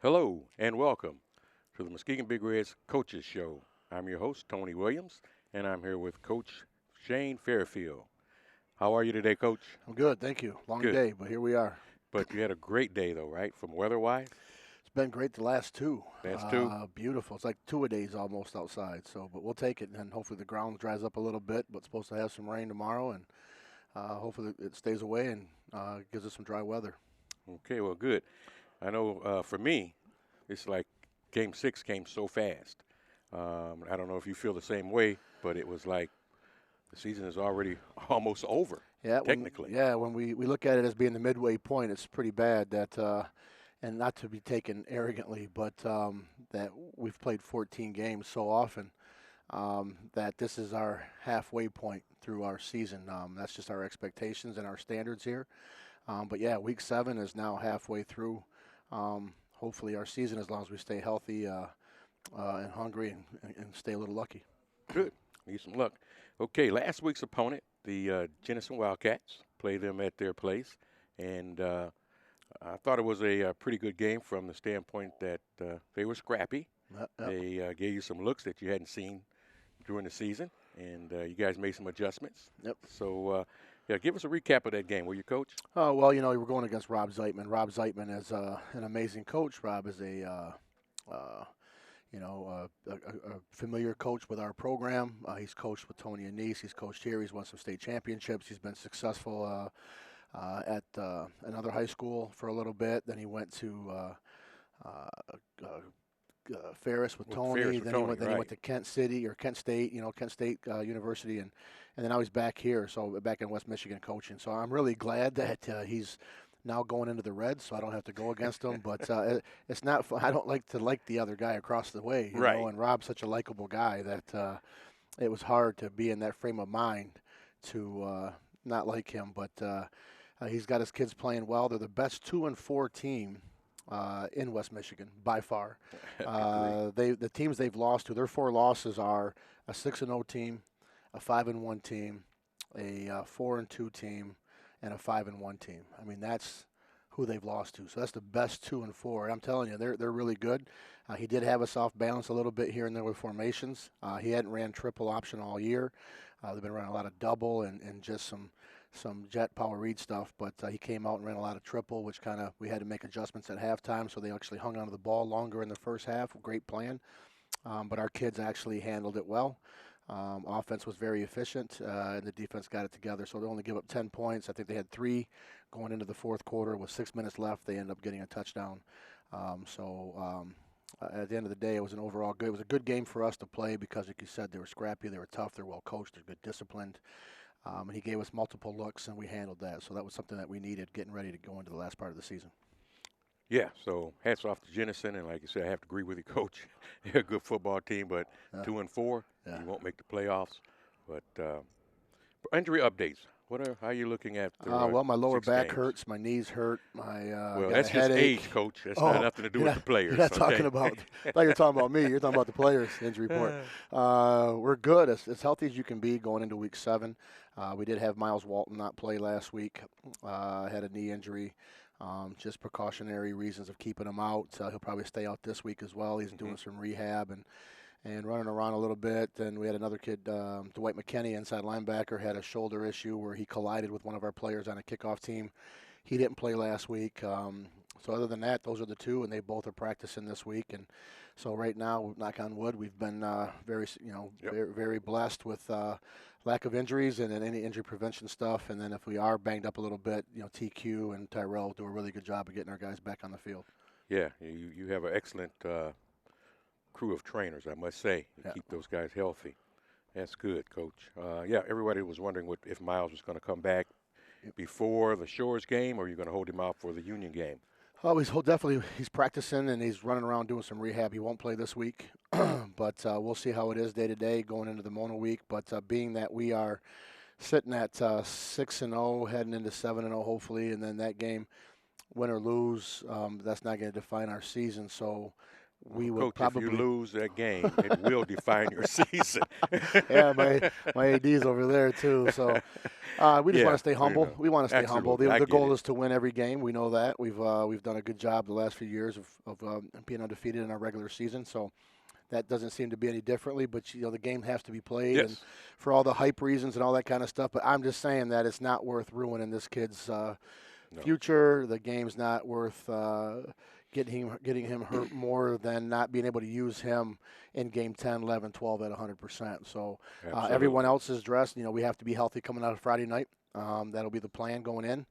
Hello and welcome to the Muskegon Big Reds Coaches Show. I'm your host, Tony Williams, and I'm here with Coach Shane Farefield. How are you today, Coach? I'm good, thank you. Long Good. day, but here we are. But you had a great day, though, right? From weather-wise, It's been great the last two. that's two. Beautiful. It's like two-a-days almost outside. So, but we'll take it, and hopefully the ground dries up a little bit. But it's supposed to have some rain tomorrow, and hopefully it stays away and gives us some dry weather. Okay, well, good. I know for me, it's like Game 6 came so fast. I don't know if you feel the same way, but it was like the season is already almost over, Yeah, technically. when we look at it as being the midway point, it's pretty bad that, and not to be taken arrogantly, but that we've played 14 games so often that this is our halfway point through our season. That's just our expectations and our standards here. But yeah, week 7 is now halfway through. Hopefully, our season, as long as we stay healthy and hungry and stay a little lucky. Good. Need some luck. Okay, last week's opponent, the Jenison Wildcats, played them at their place, and I thought it was a pretty good game from the standpoint that they were scrappy. Yep. They gave you some looks that you hadn't seen during the season, and you guys made some adjustments. Yep. So, yeah, give us a recap of that game. Were you coach? Oh, well, we're going against Rob Zeitman. Rob Zeitman is an amazing coach. Rob is a familiar coach with our program. He's coached with Tony and Nice. He's coached here. He's won some state championships. He's been successful at another high school for a little bit. Then he went to Ferris with Tony. Ferris with Then Tony, he went to Kent City or Kent State. Kent State University, and then now he's back here. So back in West Michigan coaching. So I'm really glad that he's now going into the Reds, so I don't have to go against him. But it's not fun. I don't like the other guy across the way, you Right. know. And Rob's such a likable guy that it was hard to be in that frame of mind to not like him. But he's got his kids playing well. They're the best 2-4 team in West Michigan by far. The teams they've lost to, their 4 losses are a 6-0 team, a 5-1 team, a 4-2 team, and a 5-1 team. I mean, that's who they've lost to. So that's the best 2-4. I'm telling you, they're really good. He did have us off balance a little bit here and there with formations. He hadn't ran triple option all year. They've been running a lot of double and just some jet power read stuff, but he came out and ran a lot of triple, which kind of we had to make adjustments at halftime, so they actually hung onto the ball longer in the first half. Great plan, but our kids actually handled it well. Offense was very efficient, and the defense got it together. So they only give up 10 points. I think they had 3 going into the fourth quarter. With 6 minutes left, they ended up getting a touchdown. At the end of the day, it was an overall good. It was a good game for us to play because, like you said, they were scrappy, they were tough, they're well coached, they're good disciplined. And he gave us multiple looks, and we handled that. So that was something that we needed getting ready to go into the last part of the season. Yeah, so hats off to Jenison, and like you said, I have to agree with you, Coach. They're a good football team, but 2-4, Yeah. you won't make the playoffs. But injury updates. How are you looking at? Well, my lower 6 back games? hurts, my knees hurt, Well, got that's a just headache. age, Coach. That's Oh, not nothing to do with the players. You're not okay? talking about. I thought you were talking about me. You're talking about the players' injury report. We're good, as healthy as you can be going into week 7. We did have Miles Walton not play last week. Had a knee injury. Just precautionary reasons of keeping him out. He'll probably stay out this week as well. He's doing some rehab and running around a little bit. And we had another kid, Dwight McKinney, inside linebacker, had a shoulder issue where he collided with one of our players on a kickoff team. He didn't play last week. So other than that, those are the 2, and they both are practicing this week. And so right now, knock on wood, we've been very, very blessed with lack of injuries and then any injury prevention stuff. And then if we are banged up a little bit, TQ and Tyrell do a really good job of getting our guys back on the field. Yeah, you have an excellent crew of trainers, I must say, to keep those guys healthy. That's good, Coach. Yeah, everybody was wondering if Miles was going to come back before the Shores game, or are you going to hold him out for the Union game? Oh, he's practicing and he's running around doing some rehab. He won't play this week, but we'll see how it is day to day going into the Mona week. But being that we are sitting at 6-0, heading into 7-0, hopefully, and then that game, win or lose, that's not going to define our season. So we would Coach, probably. if you lose that game, it will define your season. Yeah, my AD's over there too. So we just want Yeah, to stay so, humble. We want to stay humble. absolutely, I The get goal it. is to win every game. We know that. We've done a good job the last few years of being undefeated in our regular season. So that doesn't seem to be any differently. But the game has to be played, and Yes. for all the hype reasons and all that kind of stuff. But I'm just saying that it's not worth ruining this kid's No. future. The game's not worth getting him hurt more than not being able to use him in game 10, 11, 12 at 100%. So Absolutely. everyone else is dressed. We have to be healthy coming out of Friday night. That'll be the plan going in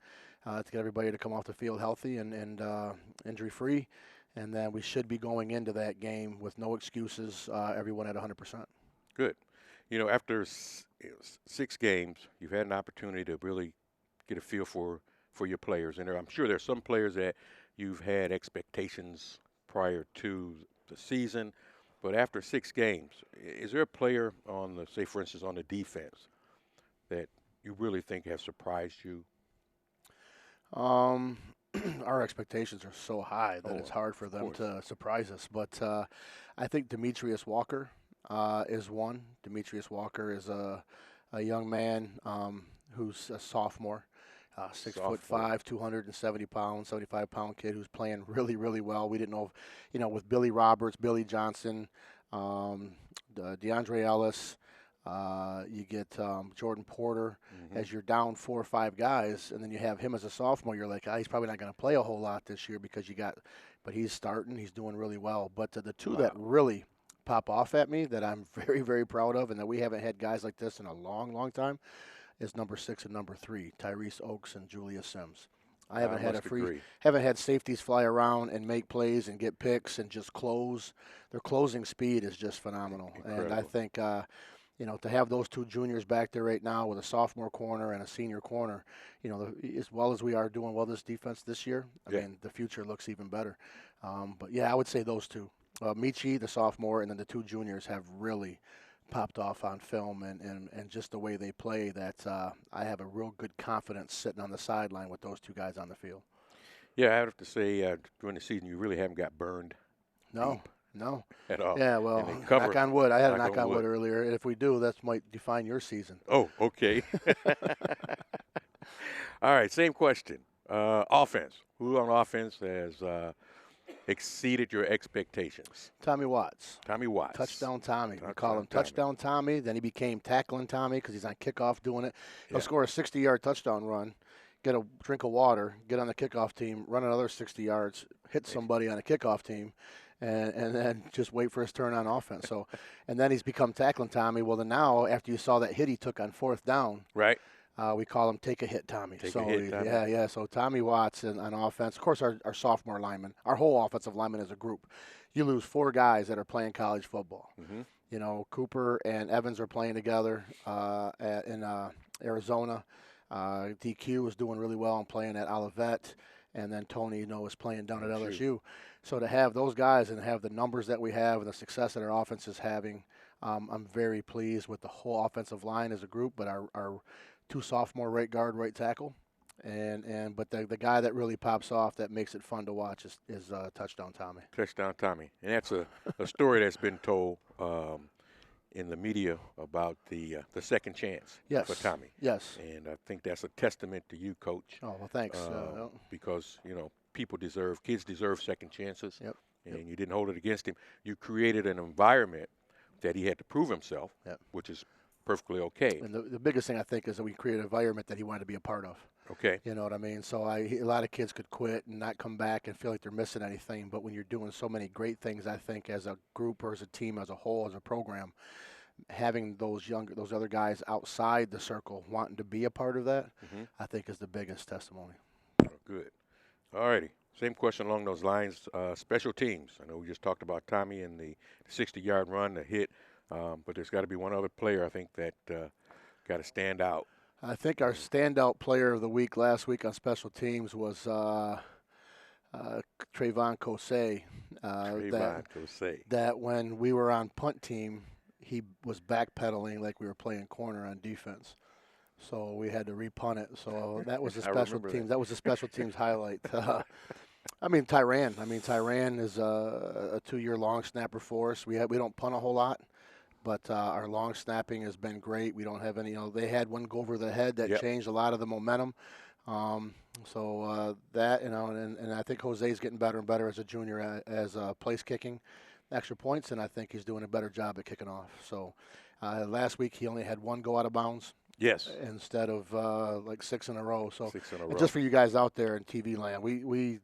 to get everybody to come off the field healthy and injury-free. And then we should be going into that game with no excuses, everyone at 100%. Good. After 6 games, you've had an opportunity to really get a feel for your players. And I'm sure there's some players that you've had expectations prior to the season. But after 6 games, is there a player say, for instance, on the defense that you really think has surprised you? Our expectations are so high that it's hard for them to surprise us. But I think Demetrius Walker is one. Demetrius Walker is a young man who's a sophomore, 6'5", 270 pounds, 75-pound kid who's playing really, really well. We didn't know, with Billy Roberts, Billy Johnson, DeAndre Ellis. You get Jordan Porter as you're down 4 or 5 guys, and then you have him as a sophomore. You're like, he's probably not going to play a whole lot this year but he's starting. He's doing really well. But the two that really pop off at me that I'm very, very proud of, and that we haven't had guys like this in a long, long time, is number 6 and number 3, Tyrese Oaks and Julius Sims. I haven't had safeties fly around and make plays and get picks and just close. Their closing speed is just phenomenal. Incredible. And I think to have those 2 juniors back there right now with a sophomore corner and a senior corner, as well as we are doing well this defense this year, I mean, the future looks even better. But I would say those 2. Michi, the sophomore, and then the 2 juniors have really popped off on film and just the way they play that I have a real good confidence sitting on the sideline with those 2 guys on the field. Yeah, I have to say during the season you really haven't got burned. No. At all. Yeah, well, knock on wood. I had a knock on wood earlier. If we do, that might define your season. Oh, okay. All right, same question. Offense. Who on offense has exceeded your expectations? Tommy Watts. Touchdown Tommy. We call him Touchdown Tommy. Then he became Tackling Tommy because he's on kickoff doing it. He'll score a 60-yard touchdown run, get a drink of water, get on the kickoff team, run another 60 yards, hit somebody on a kickoff team, and then just wait for his turn on offense. So, and then he's become Tackling Tommy. Well, then now, after you saw that hit he took on 4th down, right? We call him Take a Hit Tommy. Take a hit, Tommy. Yeah. So Tommy Watts on offense. Of course, our sophomore linemen, our whole offensive linemen as a group. You lose 4 guys that are playing college football. Mm-hmm. Cooper and Evans are playing together in Arizona. DQ is doing really well and playing at Olivet. And then Tony, is playing down at LSU. So to have those guys and have the numbers that we have and the success that our offense is having, I'm very pleased with the whole offensive line as a group. But our 2 sophomore right guard, right tackle, but the guy that really pops off that makes it fun to watch is Touchdown Tommy. Touchdown Tommy, and that's a story that's been told in the media about the second chance for Tommy. Yes. And I think that's a testament to you, Coach. Oh, well, thanks. Because, kids deserve second chances. Yep. And you didn't hold it against him. You created an environment that he had to prove himself, which is perfectly okay. And the biggest thing I think is that we created an environment that he wanted to be a part of. Okay. You know what I mean? So a lot of kids could quit and not come back and feel like they're missing anything. But when you're doing so many great things, I think as a group or as a team, as a whole, as a program, having those other guys outside the circle wanting to be a part of that, I think is the biggest testimony. Oh, good. All righty. Same question along those lines. Special teams. I know we just talked about Tommy and the 60-yard run, the hit, but there's got to be one other player, I think, that got to stand out. I think our standout player of the week last week on special teams was Trayvon Kosei. That when we were on punt team, he was backpedaling like we were playing corner on defense. So we had to repunt it. So that was a special teams. That was a special teams highlight. I mean, Tarran. Tarran is a 2-year long snapper for us. We don't punt a whole lot, but our long snapping has been great. We don't have any. They had one go over the head that Yep. changed a lot of the momentum. That and I think Jose's getting better and better as a junior as place kicking extra points, and I think he's doing a better job at kicking off. So last week he only had one go out of bounds. Yes. Instead of like 6 in a row. So 6 in a and row. just for you guys out there in TV land, we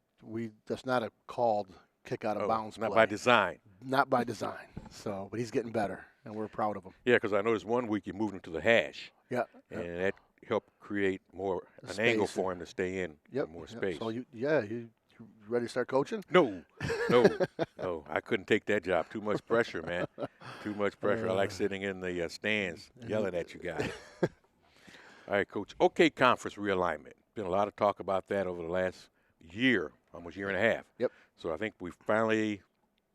that's not a called kick out of bounds Not play. by design. Not by design. So, but he's getting better, and we're proud of him. Yeah, because I noticed one week you moved him to the hash. Yeah. And that helped create an angle for him to stay in. More space. So you ready to start coaching? No. I couldn't take that job. Too much pressure, man. Too much pressure. I like sitting in the stands yelling at you guys. All right, Coach. Okay, conference realignment. Been a lot of talk about that over the last year, almost year and a half. Yep. So I think they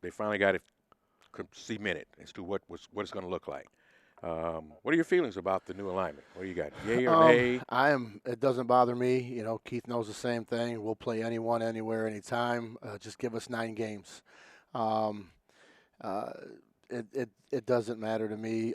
finally got it cemented as to what it's going to look like. What are your feelings about the new alignment? What do you got? Yay or nay? It doesn't bother me. Keith knows the same thing. We'll play anyone, anywhere, anytime. Just give us 9 games. It doesn't matter to me.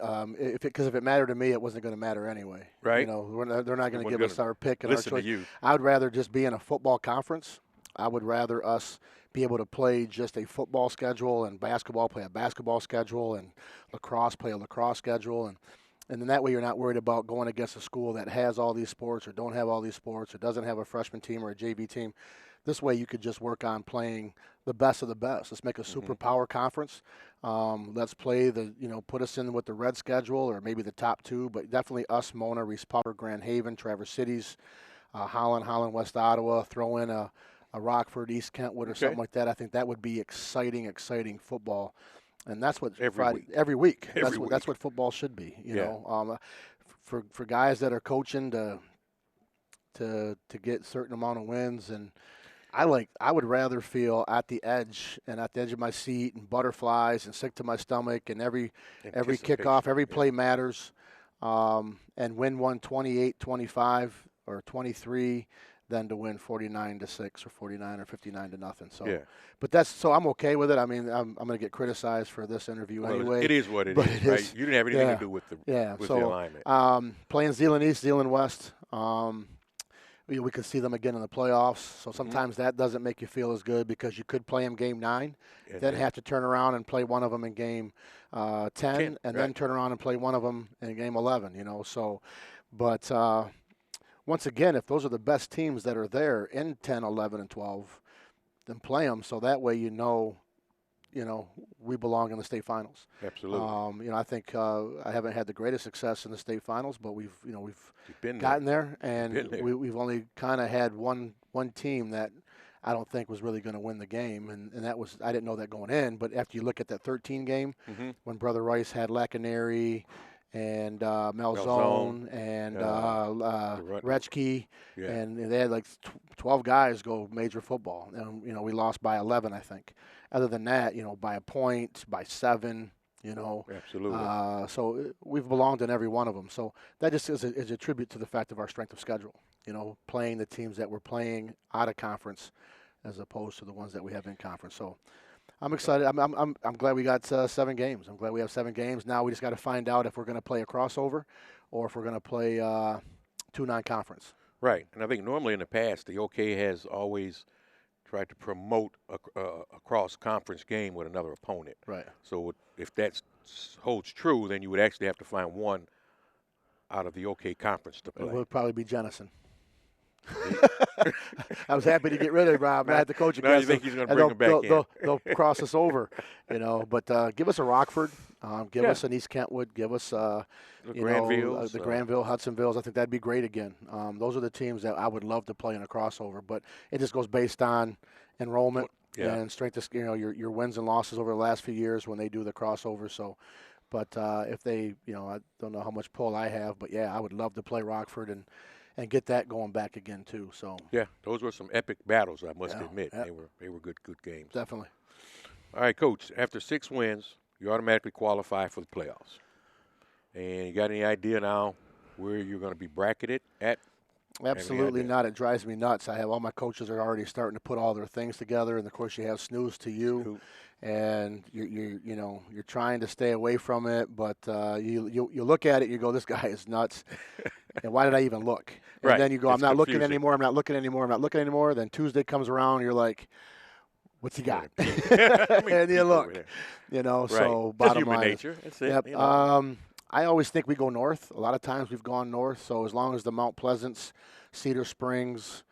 Because if it mattered to me, it wasn't going to matter anyway. Right. They're not going to give us our pick and our choice. Listen to you. I'd rather just be in a football conference. I would rather us be able to play just a football schedule, and basketball play a basketball schedule, and lacrosse play a lacrosse schedule, and then that way you're not worried about going against a school that has all these sports or don't have all these sports or doesn't have a freshman team or a JV team. This way you could just work on playing the best of the best. Let's make a super power conference. Let's play put us in with the red schedule or maybe the top 2, but definitely us, Mona, Reese Puffer, Grand Haven, Traverse Cities, Holland, West Ottawa, throw in a Rockford, East Kentwood, or something like that. I think that would be exciting football, and that's what every week. That's what football should be. You know, for guys that are coaching to get a certain amount of wins, and I would rather feel at the edge of my seat and butterflies and sick to my stomach and every kickoff, every play matters, and win one 28-25 or 23. Than to win 49-6 or 49 or 59-0. So, but I'm okay with it. I mean, I'm going to get criticized for this interview anyway. It is what it is, right? You didn't have anything to do with the alignment. Playing Zeeland East, Zeeland West, we could see them again in the playoffs. So sometimes that doesn't make you feel as good because you could play them game 9, then have to turn around and play one of them in game 10, and then turn around and play one of them in game 11. So, but. Once again, if those are the best teams that are there in 10, 11, and 12, then play them so that way we belong in the state finals. Absolutely. I think I haven't had the greatest success in the state finals, but we've gotten there, and we've only kind of had one team that I don't think was really going to win the game, and that was I didn't know that going in, but after you look at that 13 game, when Brother Rice had Lacaneri and Malzone and Retschke, and they had like 12 guys go major football, and we lost by 11, I think. Other than that, by a point, by 7, Absolutely. So we've belonged in every one of them. So that just is a tribute to the fact of our strength of schedule. Playing the teams that we're playing out of conference, as opposed to the ones that we have in conference. So. I'm excited. I'm glad we got 7 games. I'm glad we have 7 games. Now we just got to find out if we're going to play a crossover or if we're going to play 2 non-conference. Right. And I think normally in the past, the OK has always tried to promote a cross-conference game with another opponent. Right. So if that holds true, then you would actually have to find one out of the OK conference to play. It would probably be Jennison. I was happy to get rid of Rob. I had the coach against you think he's going to bring him back in? They'll cross us over, But give us a Rockford, give us an East Kentwood, give us the Granville, Hudsonvilles. I think that'd be great again. Those are the teams that I would love to play in a crossover. But it just goes based on enrollment and strength of your wins and losses over the last few years when they do the crossover. So, but if they, I don't know how much pull I have, but I would love to play Rockford and get that going back again too. So those were some epic battles, I must admit. They were good games. Definitely. All right, Coach. After 6 wins, you automatically qualify for the playoffs. And you got any idea now where you're going to be bracketed at? Absolutely not. It drives me nuts. I have all my coaches are already starting to put all their things together, and of course you have snooze to you, and you're trying to stay away from it, but you look at it, you go, this guy is nuts, and why did I even look? And Right. then you go, I'm not looking anymore. I'm not looking anymore. I'm not looking anymore. Then Tuesday comes around, you're like, what's he got? And you look, right. So Just bottom human line. nature. That's it. Yep. I always think we go north. A lot of times we've gone north. So as long as the Mount Pleasants, Cedar Springs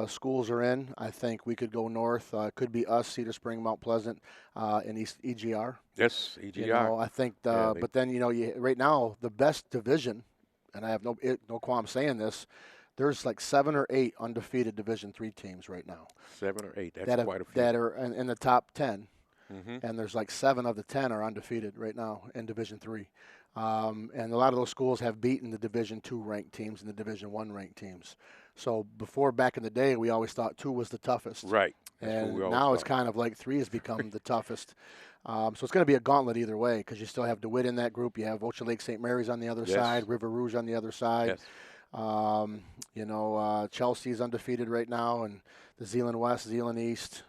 schools are in, I think we could go north. It could be us, Cedar Spring, Mount Pleasant, in East EGR. Yes, EGR. I think. But then right now the best division, and I have no qualm saying this. There's like 7 or 8 undefeated Division III teams right now. 7 or 8. That's quite a few. That are in the top 10. And there's like 7 of the 10 are undefeated right now in Division III. And a lot of those schools have beaten the Division II ranked teams and the Division I ranked teams. So before, back in the day, we always thought 2 was the toughest. Right. And now it's kind of like 3 has become the toughest. So it's going to be a gauntlet either way because you still have DeWitt in that group. You have Ocho Lake St. Mary's on the other side, River Rouge on the other side. Chelsea's undefeated right now, and the Zeeland West, Zeeland East,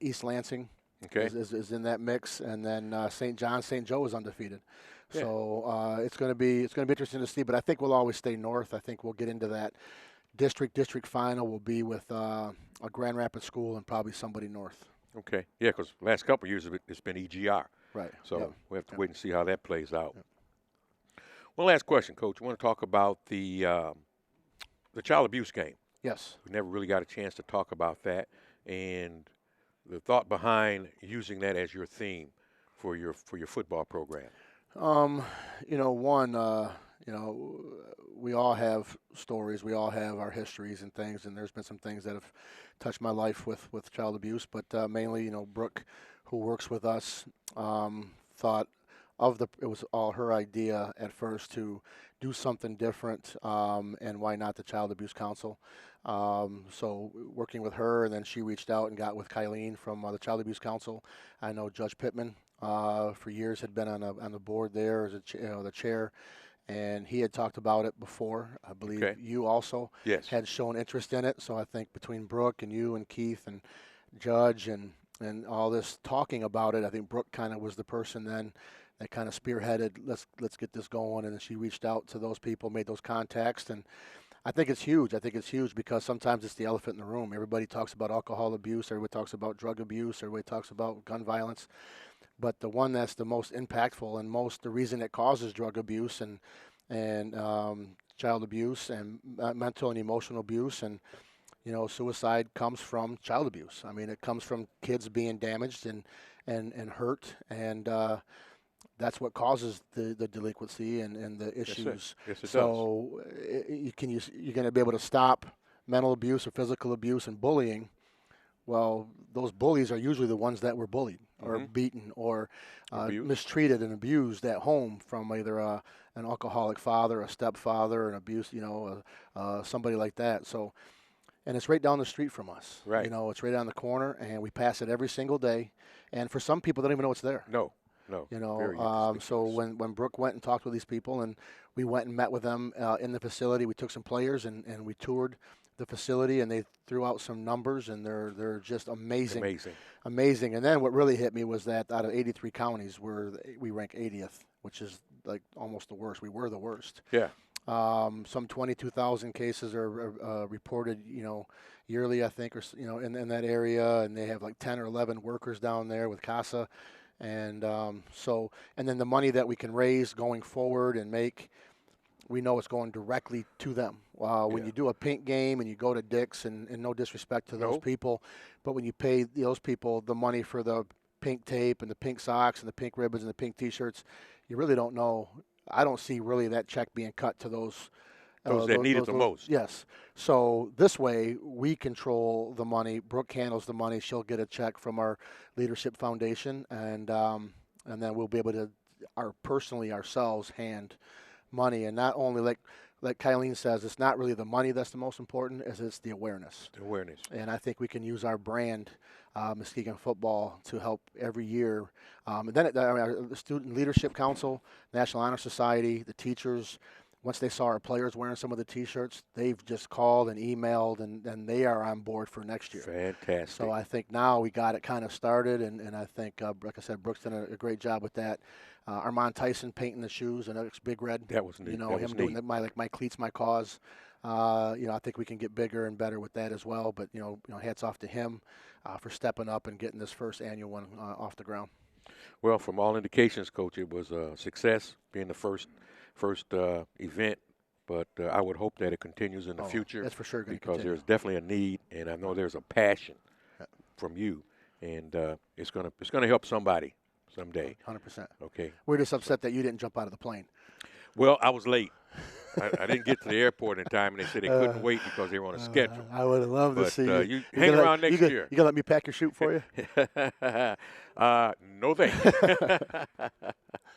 East Lansing is in that mix, and then St. John, St. Joe is undefeated. Yeah. So it's going to be interesting to see. But I think we'll always stay north. I think we'll get into that district final. Will be with a Grand Rapids school and probably somebody north. Okay. Yeah, because last couple of years it's been EGR. Right. So we have to wait and see how that plays out. Yep. One last question, Coach. I want to talk about the child abuse game. Yes. We never really got a chance to talk about that, and the thought behind using that as your theme for your football program. We all have stories. We all have our histories and things, and there's been some things that have touched my life with child abuse. But mainly, Brooke, who works with us, thought it was all her idea at first to do something different, and why not the Child Abuse Council? So working with her, and then she reached out and got with Kylene from the Child Abuse Council. I know Judge Pittman for years had been on the board there as the chair, and he had talked about it before. I believe you also had shown interest in it. So I think between Brooke and you and Keith and Judge and all this talking about it, I think Brooke kind of was the person then that kind of spearheaded, let's get this going, and then she reached out to those people, made those contacts, and I think it's huge. I think it's huge because sometimes it's the elephant in the room. Everybody talks about alcohol abuse, everybody talks about drug abuse, everybody talks about gun violence, but the one that's the most impactful and the reason it causes drug abuse and child abuse and mental and emotional abuse and suicide comes from child abuse. I mean, it comes from kids being damaged and hurt, and that's what causes the delinquency and the issues. Yes, it so you're going to be able to stop mental abuse or physical abuse and bullying. Well, those bullies are usually the ones that were bullied or beaten or mistreated and abused at home from either an alcoholic father, a stepfather, an abuse, somebody like that. So, and it's right down the street from us. Right. It's right down the corner, and we pass it every single day. And for some people, they don't even know it's there. No. So when Brooke went and talked with these people, and we went and met with them in the facility, we took some players and we toured the facility, and they threw out some numbers, and they're just amazing. And then what really hit me was that out of 83 counties, we rank 80th, which is like almost the worst. We were the worst. Yeah. Some 22,000 cases are reported, yearly, I think, or in that area, and they have like 10 or 11 workers down there with CASA. And and then the money that we can raise going forward and make, we know it's going directly to them. When you do a pink game and you go to Dick's, and no disrespect to those people, but when you pay those people the money for the pink tape and the pink socks and the pink ribbons and the pink T-shirts, you really don't know. I don't see really that check being cut to those that need it the most. Yes. So this way, we control the money. Brooke handles the money. She'll get a check from our leadership foundation, and then we'll be able to personally ourselves hand money. And not only like Kylene says, it's not really the money that's the most important, as it's the awareness. The awareness. And I think we can use our brand, Muskegon football, to help every year. And then the Student Leadership Council, National Honor Society, the teachers. once they saw our players wearing some of the T-shirts, they've just called and emailed, and they are on board for next year. Fantastic. So I think now we got it kind of started, and I think, like I said, Brooks did a great job with that. Armand Tyson painting the shoes, and it's big red. That was neat. You know, that him was doing neat. my cleats, my cause. I think we can get bigger and better with that as well. But hats off to him for stepping up and getting this first annual one off the ground. Well, from all indications, Coach, it was a success being the first event. But I would hope that it continues in the future. That's for sure going to because continue. there's definitely a need, and I know there's a passion from you, and it's gonna help somebody someday. 100%. Okay. We're just upset that you didn't jump out of the plane. Well, I was late. I didn't get to the airport in time, and they said they couldn't wait because they were on a schedule. I would have loved to see you. You hang around next year. You gonna let me pack your chute for you? No thanks.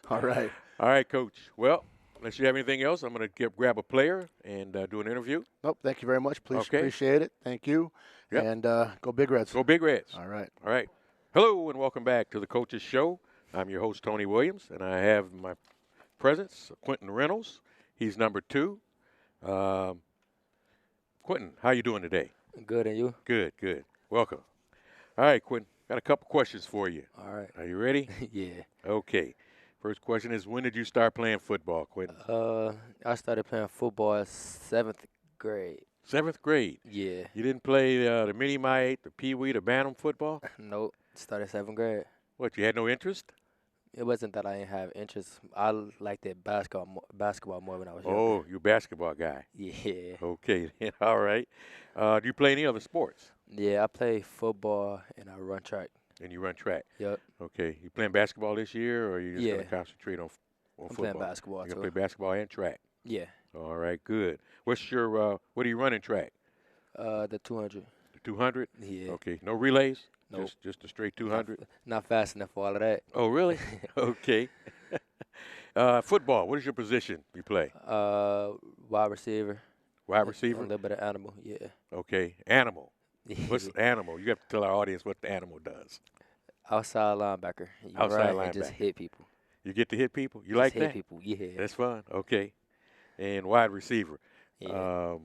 All right. All right, Coach. Well, unless you have anything else, I'm going to grab a player and do an interview. Nope. Thank you very much. Please Okay. appreciate it. Thank you. Yep. And go Big Reds. Go Big Reds. All right. All right. Hello and welcome back to the Coach's Show. I'm your host, Tony Williams, and I have in my presence Quenten Reynolds. He's number 2. Quenten, how you doing today? Good, and you? Good, good. Welcome. All right, Quenten, got a couple questions for you. All right. Are you ready? Yeah. Okay. First question is, when did you start playing football, Quenten? I started playing football in 7th grade. 7th grade. Yeah. You didn't play the mini mite, the pee wee, the bantam football? Nope. Started 7th grade. What, you had no interest? It wasn't that I didn't have interest. I liked it basketball more when I was younger. Oh, you're a basketball guy. Yeah. Okay, all right. Do you play any other sports? Yeah, I play football and I run track. And you run track? Yep. Okay. You playing basketball this year, or are you just going to concentrate on I'm football? playing basketball, You're too. going to play basketball and track? Yeah. All right, good. What's your, what are you running track? The 200. The 200? Yeah. Okay. No relays? Nope. Just a straight 200? Not fast enough for all of that. Oh, really? Okay. Football, what is your position you play? Wide receiver. Wide A receiver? little bit of animal, yeah. Okay. Animal. What's the animal? You have to tell our audience what the animal does. Outside linebacker. You Outside run and just linebacker. hit people. You get to hit people? You Just like hit that? people, yeah. That's fun. Okay. And wide receiver. Yeah.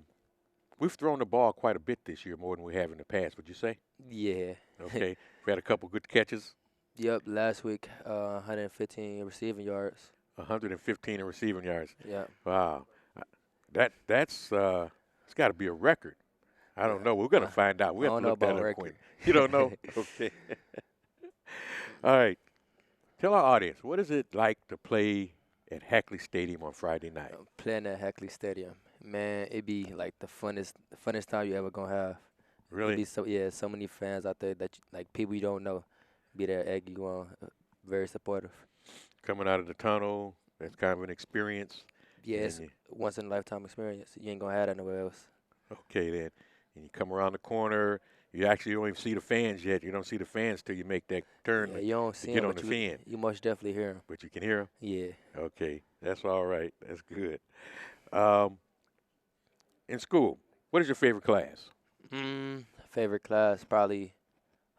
We've thrown the ball quite a bit this year, more than we have in the past, would you say? Yeah. Okay. We've had a couple good catches, Yep, last week, 115 receiving yards. 115 in receiving yards. Yeah. Wow. That's it's got to be a record. I don't know. We're going to find out. We I have don't to know look that about up record. quick. You don't know? Okay. All right. Tell our audience, what is it like to play at Hackley Stadium on Friday night? Playing at Hackley Stadium, man, it be like the funnest time you ever gonna have. It Really? be so many fans out there that like people you don't know be there, egg you on, very supportive. Coming out of the tunnel, that's kind of an experience. Yeah, And it's you- once in a lifetime experience. You ain't gonna have that nowhere else. Okay, then. And you come around the corner. You actually don't even see the fans yet. You don't see the fans till you make that turn, Yeah, you don't see get him, on but the fan. you most definitely hear him. but you can hear them. Yeah. Okay, that's all right. That's good. In school, what is your favorite class? Favorite class probably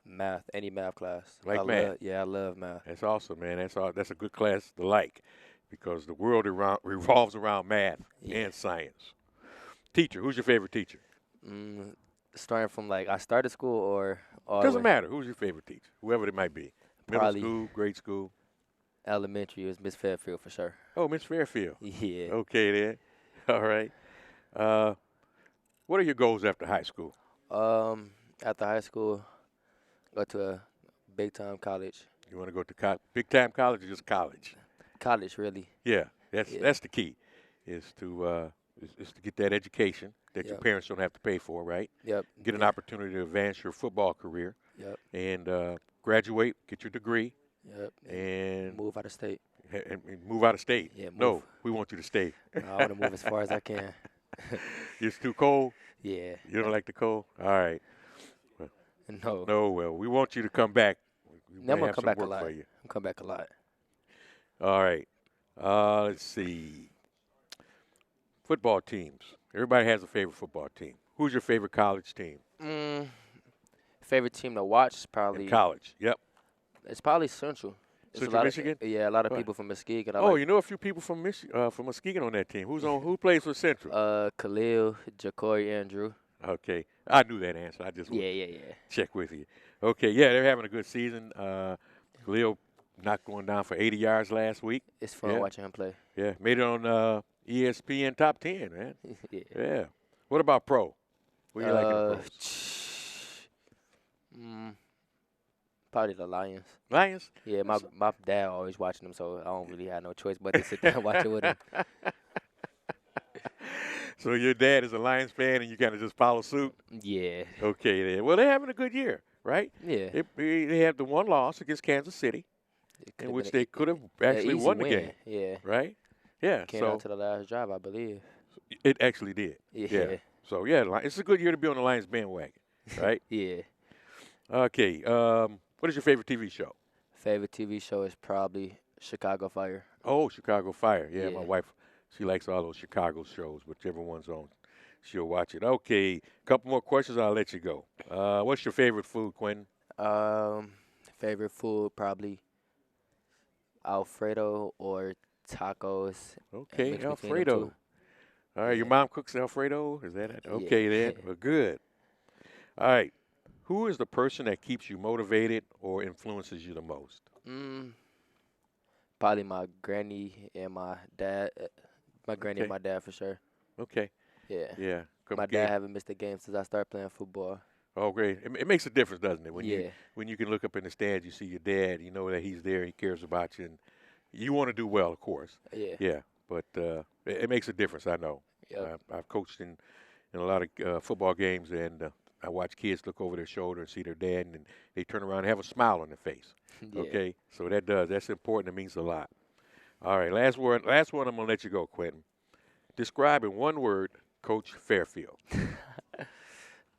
math. Any math class. Like I math? I love math. That's awesome, man. That's a good class to like, because the world revolves around math Yeah. and science. Teacher, who's your favorite teacher? Starting from like I started school or all the Doesn't way matter. Who's your favorite teacher? Whoever it might be. Middle Probably- school, grade school. elementary, it was Miss Fairfield for sure. Oh, Miss Fairfield. Yeah. Okay, then. All right. What are your goals after high school? After high school, go to a big time college. You want to go to big time college or just college? College, really. Yeah, Yeah. that's the key, is to get that education that your Yep. parents don't have to pay for, right? Yep. Get an Yep. opportunity to advance your football career Yep. and graduate, get your degree, Yep. and Move out of state. and move out of state. Yeah, No, move. we want you to stay. I want to move as far as I can. It's too cold. Yeah. You don't like the cold? All right. No. No, well, we want you to come back. We I'm may gonna have come some back a work lot. for you. I'm come back a lot. All right. Let's see. Football teams. Everybody has a favorite football team. Who's your favorite college team? Favorite team to watch is In probably college. Yep. it's probably Central. It's a Central lot Michigan? a lot of Right. people from Muskegon. Oh, you know a few people from from Muskegon on that team. Who plays for Central? Khalil, Ja'Cory, Andrew. Okay, I knew that answer. I just Yeah, would yeah, yeah. check with you. Okay, yeah, they're having a good season. Khalil not going down for 80 yards last week. It's fun Yeah. watching him play. Yeah, made it on ESPN top 10, man. Yeah. Yeah. What about pro? What do you like in the pros? Probably the Lions. Lions? Yeah, my dad always watching them, so I don't really have no choice but to sit there and watch it with him. So your dad is a Lions fan, and you kind of just follow suit? Yeah. Okay, then. Well, they're having a good year, right? Yeah. They had the one loss against Kansas City, in which they could have actually won the game, Yeah. right? Yeah. Came out to the last drive, I believe. It actually did. Yeah. So, yeah, it's a good year to be on the Lions bandwagon, right? Yeah. Okay. What is your favorite TV show? Favorite TV show is probably Chicago Fire. Oh, Chicago Fire. Yeah, Yeah. my wife, she likes all those Chicago shows, whichever one's on, she'll watch it. Okay, couple more questions, I'll let you go. What's your favorite food, Quentin? Favorite food probably Alfredo or tacos. Okay, Mix between them Alfredo. two. All right, your Yeah. mom cooks Alfredo? Is that it? Okay, then. Well, good. All right. Who is the person that keeps you motivated or influences you the most? Probably my granny and my dad. My granny and my dad for sure. Okay. Yeah. Yeah. My dad haven't missed a game since I started playing football. Oh, great. It makes a difference, doesn't it? Yeah. When you can look up in the stands, you see your dad, you know that he's there, he cares about you, and you want to do well, of course. Yeah. Yeah. But it makes a difference, I know. Yep. I've coached in a lot of football games, and I watch kids look over their shoulder and see their dad, and they turn around and have a smile on their face. Yeah. Okay? So that's important. It means a lot. All right, last one I'm going to let you go, Quentin. Describe in one word Coach Farefield.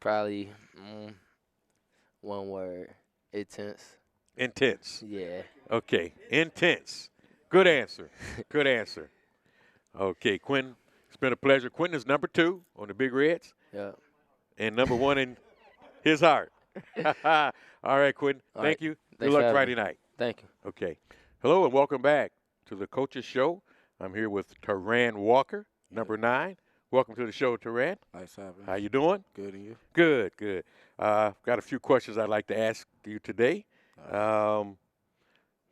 Probably one word. Intense. Intense. Yeah. Okay, intense. Good answer. Good answer. Okay, Quentin, it's been a pleasure. Quentin is number 2 on the Big Reds. Yeah. And number 1 in his heart. All right, Quentin. Thank you. Good luck Friday night. Thank you. Okay. Hello and welcome back to the Coaches Show. I'm here with Tarran Walker, number 9. Welcome to the show, Tarran. Nice having you. How you doing? Good, and you? Good, good. Got a few questions I'd like to ask you today.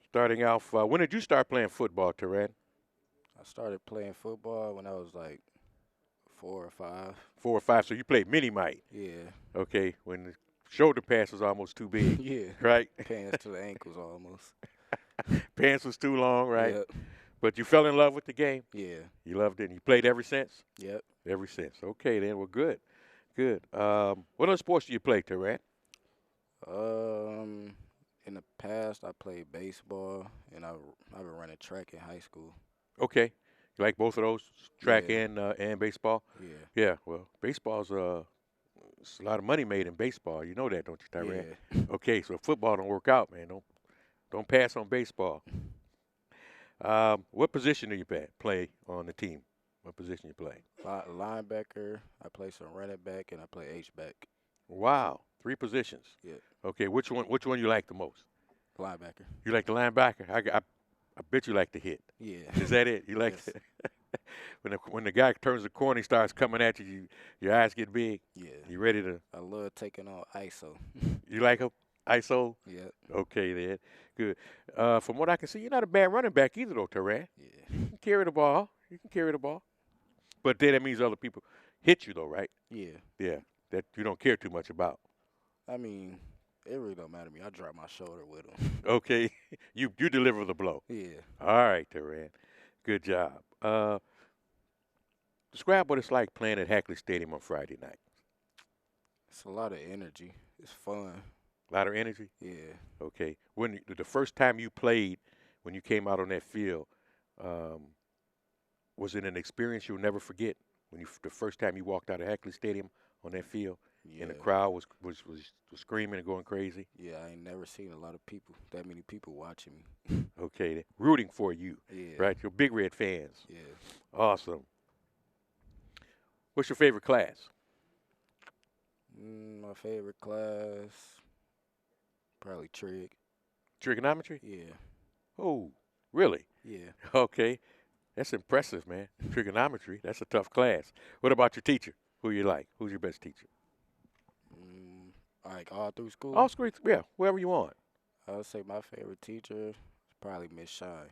Starting off, when did you start playing football, Tarran? I started playing football when I was like 4 or 5. 4 or 5. So you played mini mite. Yeah. Okay. When the shoulder pads was almost too big. Yeah. Right? Pants to the ankles almost. Pants was too long, right? Yep. But you fell in love with the game. Yeah. You loved it. And you played ever since. Yep. Ever since. Okay, then. Well, good. Good. What other sports do you play, Tarran? In the past, I played baseball, and I've been running track in high school. Okay. You like both of those, track Yeah. and baseball? Yeah. Yeah. Well, baseball's it's a lot of money made in baseball. You know that, don't you, Tarran? Yeah. Okay, so football don't work out, man. Don't pass on baseball. What position do you play on the team? What position you play? Linebacker. I play some running back, and I play H-back. Wow, 3 positions. Yeah. Okay, which one you like the most? Linebacker. You like the linebacker? I bet you like to hit. Yeah. Is that it? You like Yes. when the guy turns the corner, he starts coming at you. Your eyes get big. Yeah. You ready to? I love taking on ISO. You like him? ISO? Yeah. Okay, then. Good. From what I can see, you're not a bad running back either, though, Tarran. Yeah. You can carry the ball. You can carry the ball. But then that means other people hit you, though, right? Yeah. Yeah. That you don't care too much about. I mean, it really don't matter to me. I drop my shoulder with them. Okay. You deliver the blow. Yeah. All right, Tarran. Good job. Describe what it's like playing at Hackley Stadium on Friday night. It's a lot of energy. It's fun. A lot of energy? Yeah. Okay. When the first time you played, when you came out on that field, was it an experience you'll never forget? The first time you walked out of Hackley Stadium on that field, Yeah. and the crowd was screaming and going crazy? Yeah, I ain't never seen that many people watching me. Okay. Rooting for you, Yeah. right? You're Big Red fans. Yeah. Awesome. What's your favorite class? My favorite class, probably trig. Trigonometry? Yeah. Oh, really? Yeah. Okay. That's impressive, man. Trigonometry, that's a tough class. What about your teacher? Who you like? Who's your best teacher? Like all through school, All schools, yeah, whoever you want. I would say my favorite teacher is probably Miss Shy.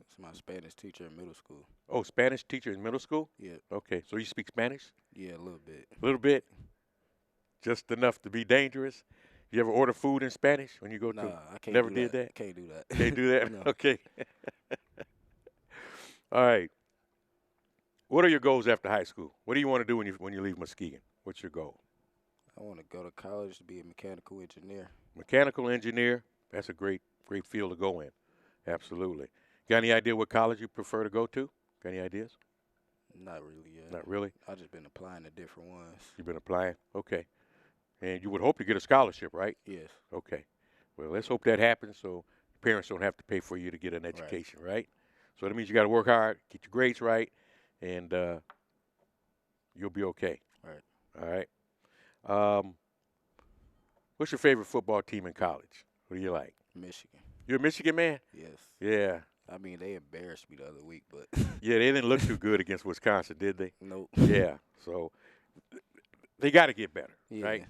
It's my Spanish teacher in middle school. Oh, Spanish teacher in middle school? Yeah. Okay, so you speak Spanish? Yeah, a little bit. A little bit? Just enough to be dangerous? You ever order food in Spanish when you go Nah, to? I can't Never do did that. that? Can't do that. Can't do that? No. Okay. All right. What are your goals after high school? What do you want to do when you leave Muskegon? What's your goal? I want to go to college to be a mechanical engineer. Mechanical engineer. That's a great field to go in. Absolutely. Got any idea what college you prefer to go to? Got any ideas? Not really yet. Not really. I just been applying to different ones. You've been applying? Okay. And you would hope to get a scholarship, right? Yes. Okay. Well, let's hope that happens so parents don't have to pay for you to get an education, right? So that means you got to work hard, get your grades right, and you'll be okay. Right. All right. What's your favorite football team in college? Who do you like? Michigan. You're a Michigan man? Yes. Yeah. I mean, they embarrassed me the other week, but Yeah, they didn't look too good against Wisconsin, did they? nope. Yeah. So they got to get better, Yeah. right?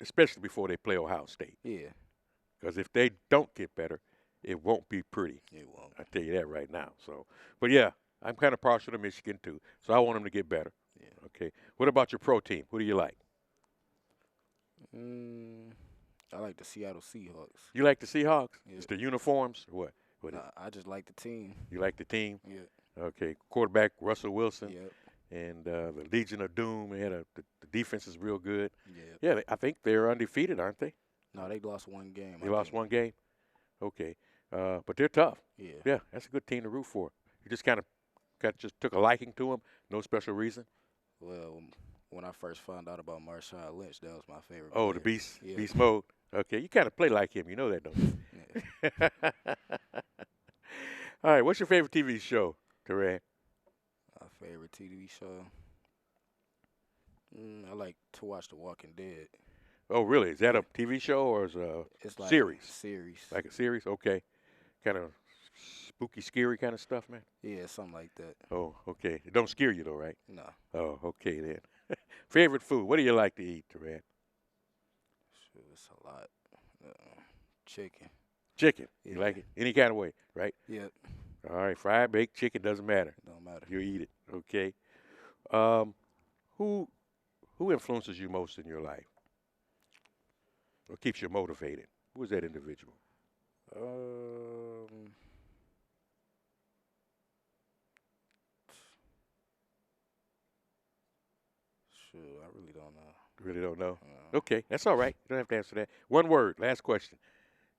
Especially before they play Ohio State. Yeah. Because if they don't get better, it won't be pretty. It won't. I tell you that right now. So, but yeah, I'm kind of partial to Michigan too. So I want them to get better. Yeah. Okay. What about your pro team? Who do you like? I like the Seattle Seahawks. You like the Seahawks? Yeah. It's the uniforms or what? What is Nah, I just like the team. You like the team? Yeah. Okay. Quarterback Russell Wilson Yep. and the Legion of Doom. They had the defense is real good. Yeah. Yeah, I think they're undefeated, aren't they? No, they lost one game. They lost one game. Okay. But they're tough. Yeah. Yeah, that's a good team to root for. You just kind of just took a liking to them. No special reason. Well, when I first found out about Marshawn Lynch, that was my favorite. Oh, the player. beast, Yeah. beast mode. Okay, you kind of play like him. You know that, don't you? Yeah. All right, what's your favorite TV show, Tarran? My favorite TV show. I like to watch The Walking Dead. Oh, really? Is that a TV show or is it a It's like series? Series. Like a series? Okay. Kind of spooky, scary kind of stuff, man? Yeah, something like that. Oh, okay. It don't scare you, though, right? No. Oh, okay, then. Favorite food? What do you like to eat, Tarran? Shoot, it's a lot. Chicken. Chicken. You Yeah. like it? Any kind of way, right? Yep. All right, fried, baked chicken, doesn't matter. Don't matter. You eat it, okay? Who influences you most in your life? Or keeps you motivated? Who is that individual? Shoot, I really don't know. Really don't know? Okay, that's all right. You don't have to answer that. One word, last question.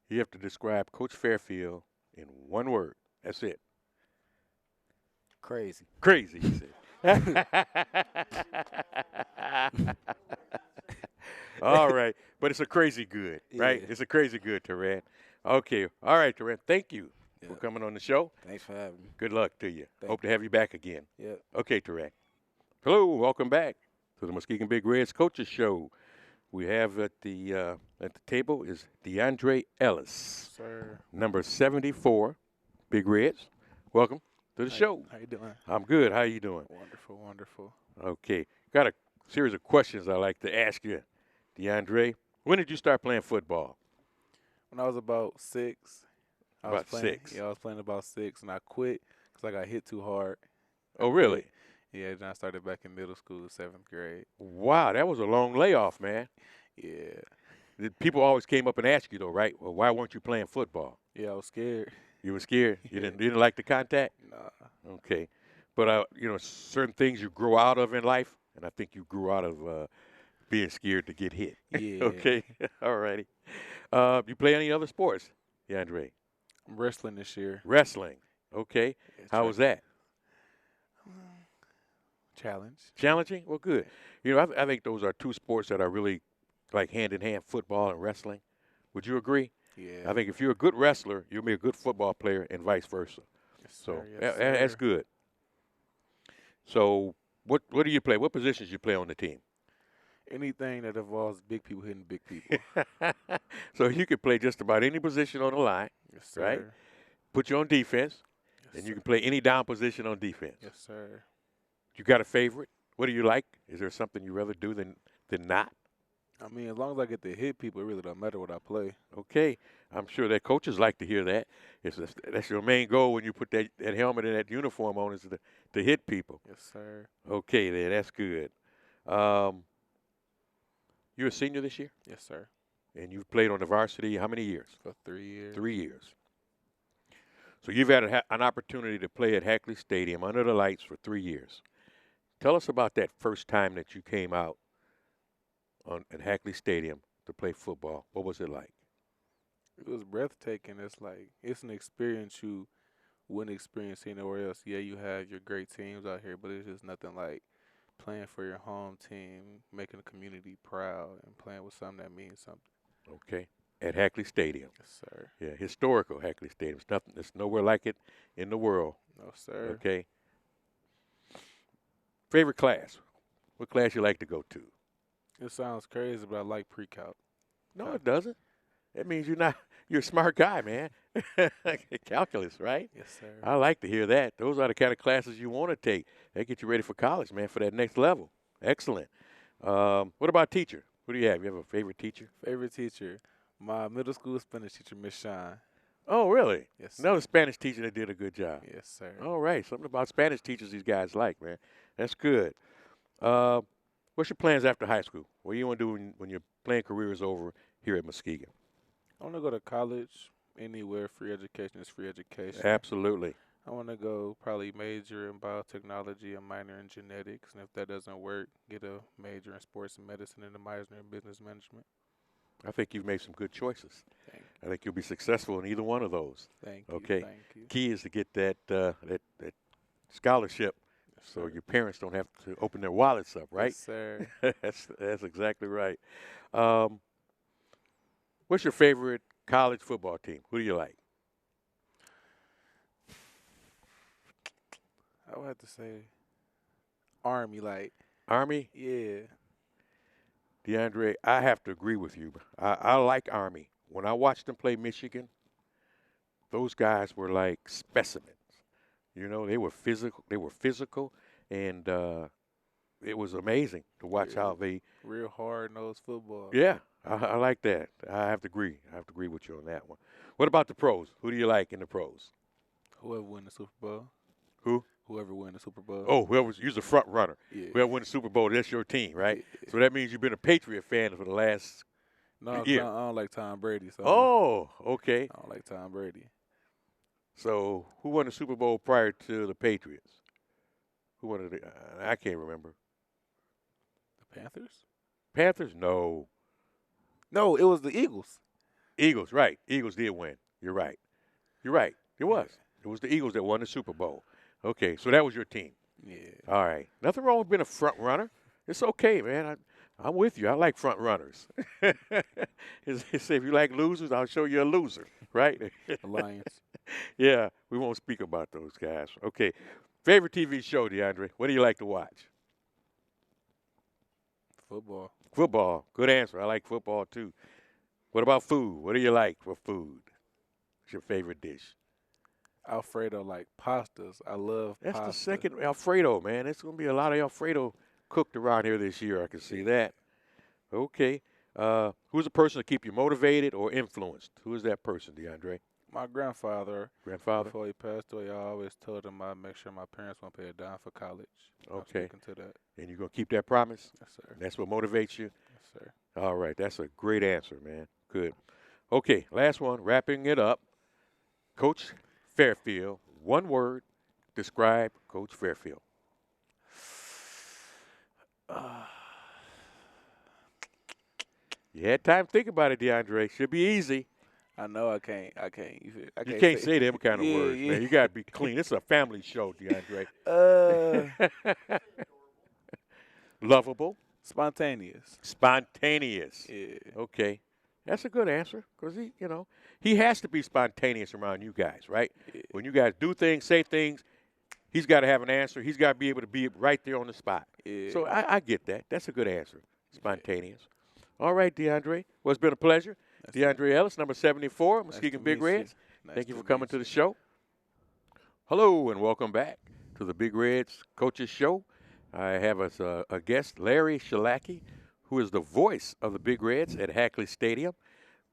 You have to describe Coach Farefield in one word. That's it. Crazy. Crazy, he said. All right, but it's a crazy good, right? Yeah. It's a crazy good, Tarran. Okay, all right, Tarran. Thank you for Yeah. coming on the show. Thanks for having me. Good luck to you. Thank Hope to have you back again. Yep. Okay, Tarran. Hello, welcome back to the Muskegon Big Reds Coaches Show. We have at the table is DeAndre Ellis, Sir. number 74, Big Reds. Welcome to the show. How you doing? I'm good. How you doing? Wonderful, wonderful. Okay, got a series of questions I'd like to ask you, DeAndre. When did you start playing football? When I was about 6, I was About playing, 6. Yeah, I was playing about 6, and I quit because I got hit too hard. Oh, really? Yeah, then I started back in middle school, 7th grade. Wow, that was a long layoff, man. Yeah. People always came up and asked you, though, right? Well, why weren't you playing football? Yeah, I was scared. You were scared? You didn't like the contact? Nah. Okay. But, certain things you grow out of in life, and I think you grew out of being scared to get hit. Yeah. Okay. All righty. You play any other sports, DeAndre? I'm wrestling this year. Wrestling. Okay. Yeah, How was that? Challenge. Challenging? Well, good. I think those are two sports that are really like hand-in-hand, football and wrestling. Would you agree? Yeah. I think if you're a good wrestler, you'll be a good football player and vice versa. Yes, So sir. Yes, that's sir. good. So what do you play? What positions you play on the team? Anything that involves big people hitting big people. So you could play just about any position on the line, Yes, sir. right? put you on defense, Yes, and sir. you can play any down position on defense. Yes, sir. You got a favorite? What do you like? Is there something you rather do than not? I mean, as long as I get to hit people, it really don't matter what I play. Okay, I'm sure that coaches like to hear that. That's your main goal when you put that helmet and that uniform on, is to hit people. Yes, sir. Okay, then that's good. You're a senior this year, Yes, sir. and you've played on the varsity how many years? For 3 years. 3 years. So you've had an opportunity to play at Hackley Stadium under the lights for 3 years. Tell us about that first time that you came out at Hackley Stadium to play football. What was it like? It was breathtaking. It's an experience you wouldn't experience anywhere else. Yeah, you have your great teams out here, but it's just nothing like playing for your home team, making the community proud, and playing with something that means something. Okay, at Hackley Stadium. Yes, sir. Yeah, historical Hackley Stadium. There's nowhere like it in the world. No, sir. Okay. Favorite class? What class you like to go to? It sounds crazy, but I like pre-calc. No, it doesn't. That means you're a smart guy, man. Calculus, right? Yes, sir. I like to hear that. Those are the kind of classes you want to take. They get you ready for college, man, for that next level. Excellent. What about teacher? Who do you have? You have a favorite teacher? Favorite teacher? My middle school Spanish teacher, Miss Shine. Oh, really? Yes, sir. Another Spanish teacher that did a good job. Yes, sir. All right. Something about Spanish teachers these guys like, man. That's good. What's your plans after high school? What do you want to do when your playing career is over here at Muskegon? I want to go to college anywhere. Free education is free education. Absolutely. I want to go probably major in biotechnology and minor in genetics. And if that doesn't work, get a major in sports and medicine and a minor in business management. I think you've made some good choices. Thank you. I think you'll be successful in either one of those. Thank you. Okay. Thank you. Key is to get that scholarship, Yes, so sir. your parents don't have to open their wallets up, right? Yes, sir. That's exactly right. What's your favorite college football team? Who do you like? I would have to say Army, like, Army? yeah. DeAndre, I have to agree with you. I like Army. When I watched them play Michigan, those guys were like specimens. You know, they were physical, and it was amazing to watch how they. Real hard-nosed football. Yeah, I like that. I have to agree. I have to agree with you on that one. What about the pros? Who do you like in the pros? Whoever win the Super Bowl. Who? Whoever win the Super Bowl. Oh, whoever's a front runner. Yeah. Whoever wins the Super Bowl, that's your team, right? Yeah. So that means you've been a Patriot fan for the last. No, 'cause Yeah. I don't like Tom Brady. So Oh, okay. I don't like Tom Brady. So who won the Super Bowl prior to the Patriots? Who won it? I can't remember. The Panthers? Panthers? No. No, it was the Eagles. Eagles, right. Eagles did win. You're right. You're right. It was. It was the Eagles that won the Super Bowl. Okay, so that was your team. Yeah. All right. Nothing wrong with being a front runner. It's okay, man. I'm with you. I like front runners. If you like losers, I'll show you a loser, right? Alliance. Yeah, we won't speak about those guys. Okay. Favorite TV show, DeAndre? What do you like to watch? Football. Football. Good answer. I like football, too. What about food? What do you like for food? What's your favorite dish? Alfredo, like pastas. I love That's pasta. the second Alfredo, man. There's going to be a lot of Alfredo cooked around here this year. I can see that. Okay. Who's the person to keep you motivated or influenced? Who is that person, DeAndre? My grandfather, Grandfather? before he passed away, I always told him I'd make sure my parents won't pay a dime for college. I'm Okay. sticking to that. And you're going to keep that promise? Yes, sir. That's what motivates you? Yes, sir. All right. That's a great answer, man. Good. Okay. Last one. Wrapping it up. Coach Farefield. One word. Describe Coach Farefield. You had time to think about it, DeAndre. Should be easy. I know I can't. You can't say them kind of Yeah, words, yeah. man. You got to be clean. This is a family show, DeAndre. Lovable. Spontaneous. Spontaneous. Yeah. Okay. That's a good answer because he has to be spontaneous around you guys, right? Yeah. When you guys do things, say things, he's got to have an answer. He's got to be able to be right there on the spot. Yeah. So I get that. That's a good answer. Spontaneous. All right, DeAndre. Well, it's been a pleasure. Nice DeAndre Ellis, number 74, Nice Muskegon to Big meet you. Reds. Nice Thank you to for coming meet to you. the show. Hello and welcome back to the Big Reds Coaches Show. I have as a guest Larry Shillaci, who is the voice of the Big Reds at Hackley Stadium.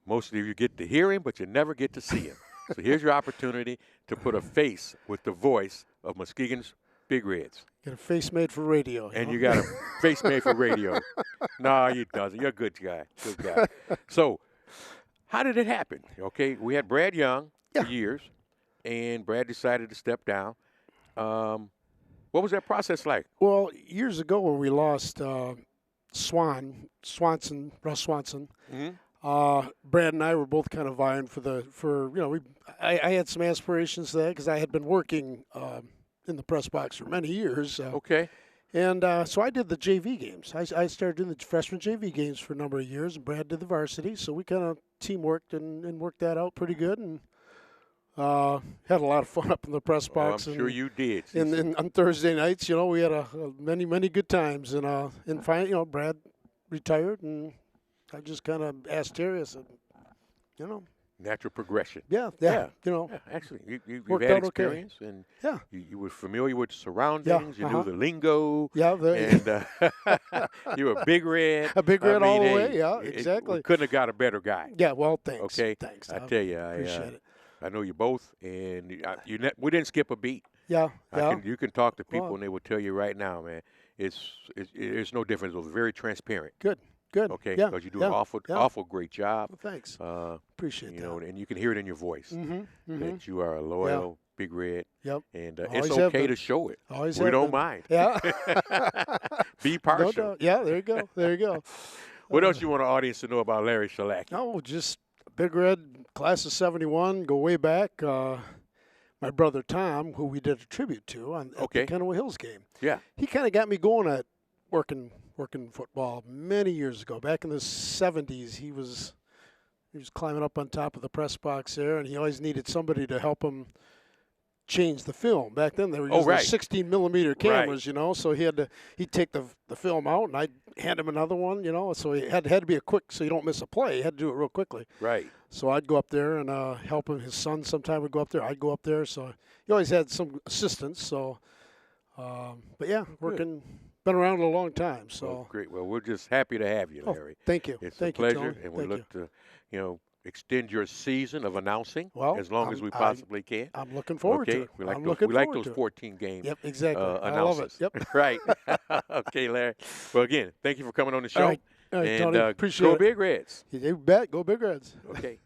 Most of you get to hear him, but you never get to see him. So here's your opportunity to put a face with the voice of Muskegon's Big Reds. Get a face made for radio. And you got a face made for radio. No, you doesn't. You're a good guy. Good guy. So how did it happen? Okay, we had Brad Young for years, and Brad decided to step down. What was that process like? Well, years ago when we lost Russ Swanson, Brad and I were both kind of vying I had some aspirations there because I had been working in the press box for many years. Okay. And so I did the JV games. I started doing the freshman JV games for a number of years, and Brad did the varsity. So we kind of teamworked and worked that out pretty good, and had a lot of fun up in the press box. I'm sure you did. And on Thursday nights, we had many good times. And finally, Brad retired, and I just kind of asked Terry. I said, Natural progression. Yeah. Actually, you've Worked had out okay. experience, and Yeah. you were familiar with the surroundings. You knew the lingo. Yeah. And you were a Big Red. A Big Red all the way. Hey, Yeah, exactly. We couldn't have got a better guy. Yeah. Well, thanks. Okay. Thanks. I tell you, appreciate it. I know you both, and we didn't skip a beat. Yeah. You can talk to people, Well, and they will tell you right now, man. It's no difference. It was very transparent. Good. Okay, Yeah. because you do an awful great job. Well, thanks. Uh, Appreciate that. and you can hear it in your voice Mm-hmm. that you are a loyal Big Red. Yep. And Always it's have okay been. to show it. Always We have don't been. mind. Yeah. Be No partial. doubt. Yeah. There you go. What else you want the audience to know about Larry Shillaci? No, just Big Red, class of '71, go way back. My brother Tom, who we did a tribute to at the Kennewick Hills game. Yeah. He kind of got me going at working football many years ago. Back in the '70s, he was climbing up on top of the press box there, and he always needed somebody to help him change the film. Back then, they were using 16 millimeter cameras, so he'd take the film out, and I'd hand him another one, so it had to be a quick, so you don't miss a play. You had to do it real quickly. Right. So I'd go up there and help him. His son sometime would go up there. I'd go up there. So he always had some assistance. So, but yeah, been around a long time. So Well, great. Well, we're just happy to have you, Larry. Thank you. It's Thank a you, pleasure, Tony. and we Thank look to extend your season of announcing Well, as long as we possibly can. I'm looking forward to it. We like I'm those. looking We like forward those to it. 14 games. Yep, exactly. I love it. Announcers. Yep. Right. Okay, Larry. Well, again, thank you for coming on the show. All right, and Tony. Appreciate go it. Big Reds. You bet. Go Big Reds. Okay.